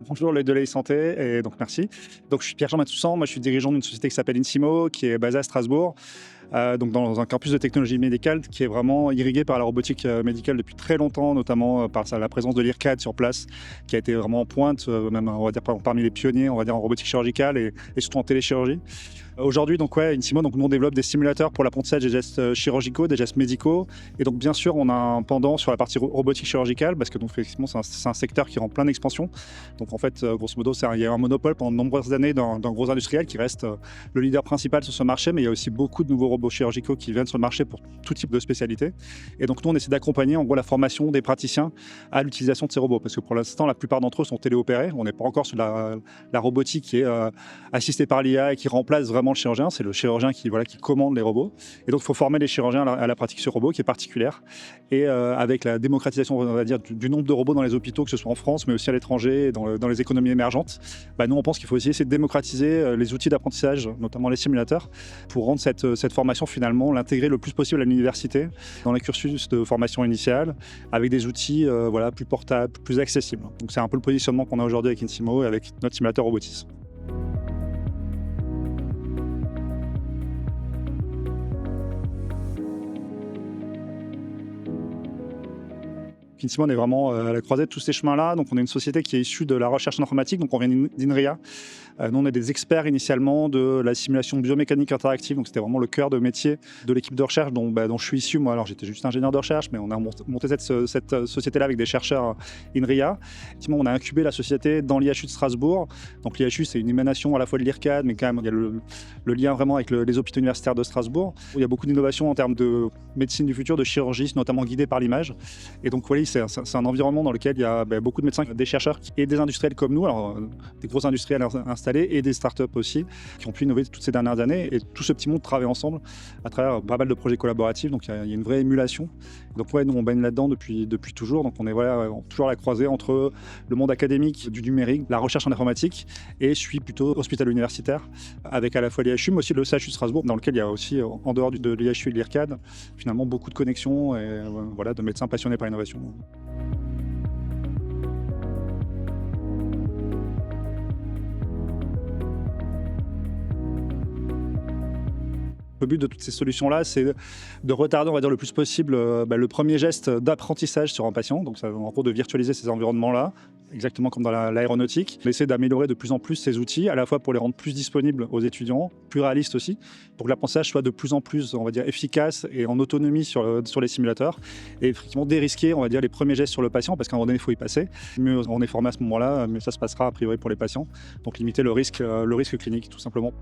Bonjour l'œil de l'œil santé et donc merci. Donc je suis Pierre-Jean Matoussan, moi je suis dirigeant d'une société qui s'appelle Insimo, qui est basée à Strasbourg, donc dans un campus de technologie médicale qui est vraiment irrigué par la robotique médicale depuis très longtemps, notamment par la présence de l'IRCAD sur place, qui a été vraiment en pointe, même on va dire parmi les pionniers, on va dire en robotique chirurgicale et surtout en téléchirurgie. Aujourd'hui, donc ouais, Insimo, donc nous on développe des simulateurs pour l'apprentissage des gestes chirurgicaux, des gestes médicaux, et donc bien sûr on a un pendant sur la partie robotique chirurgicale parce que donc effectivement c'est un secteur qui est en pleine expansion. Donc en fait, grosso modo, il y a un monopole pendant de nombreuses années d'un gros industriel qui reste le leader principal sur ce marché, mais il y a aussi beaucoup de nouveaux robots chirurgicaux qui viennent sur le marché pour tout type de spécialité. Et donc nous on essaie d'accompagner en gros la formation des praticiens à l'utilisation de ces robots, parce que pour l'instant la plupart d'entre eux sont téléopérés. On n'est pas encore sur la robotique qui est assistée par l'IA et qui remplace vraiment le chirurgien. C'est le chirurgien qui commande les robots. Et donc il faut former les chirurgiens à la pratique de ce robot qui est particulière. Et avec la démocratisation, on va dire, du nombre de robots dans les hôpitaux, que ce soit en France mais aussi à l'étranger, dans les économies émergentes, nous on pense qu'il faut aussi essayer de démocratiser les outils d'apprentissage, notamment les simulateurs, pour rendre cette formation finalement l'intégrer le plus possible à l'université, dans les cursus de formation initiale, avec des outils plus portables, plus accessibles. Donc c'est un peu le positionnement qu'on a aujourd'hui avec Insimo et avec notre simulateur Robotis. Insimo, on est vraiment à la croisée de tous ces chemins-là. Donc, on est une société qui est issue de la recherche informatique. Donc, on vient d'INRIA. Nous, on est des experts initialement de la simulation biomécanique interactive. Donc, c'était vraiment le cœur de métier de l'équipe de recherche dont je suis issu. Moi, alors, j'étais juste ingénieur de recherche, mais on a monté cette société-là avec des chercheurs INRIA. Effectivement, on a incubé la société dans l'IHU de Strasbourg. Donc, l'IHU, c'est une émanation à la fois de l'IRCAD, mais quand même, il y a le lien vraiment avec les hôpitaux universitaires de Strasbourg. Il y a beaucoup d'innovations en termes de médecine du futur, de chirurgie, notamment guidée par l'image. Et donc, voilà, c'est un environnement dans lequel il y a beaucoup de médecins, des chercheurs et des industriels comme nous, alors des gros industriels installés et des startups aussi, qui ont pu innover toutes ces dernières années. Et tout ce petit monde travaille ensemble à travers pas mal de projets collaboratifs. Donc il y a une vraie émulation. Donc ouais, nous on baigne là-dedans depuis toujours. Donc on est toujours à la croisée entre le monde académique, du numérique, la recherche en informatique, et je suis plutôt hospital-universitaire, avec à la fois l'IHU, mais aussi le CHU de Strasbourg, dans lequel il y a aussi, en dehors de l'IHU et de l'IRCAD, finalement beaucoup de connexions et de médecins passionnés par l'innovation. Le but de toutes ces solutions-là, c'est de retarder, on va dire, le plus possible le premier geste d'apprentissage sur un patient. Donc, ça, en gros, de virtualiser ces environnements-là, exactement comme dans l'aéronautique. D'essayer d'améliorer de plus en plus ces outils, à la fois pour les rendre plus disponibles aux étudiants, plus réalistes aussi, pour que l'apprentissage soit de plus en plus, on va dire, efficace et en autonomie sur les simulateurs. Et effectivement, dérisquer, on va dire, les premiers gestes sur le patient, parce qu'à un moment donné, il faut y passer. Mieux on est formé à ce moment-là, mieux ça se passera a priori pour les patients. Donc, limiter le risque clinique, tout simplement.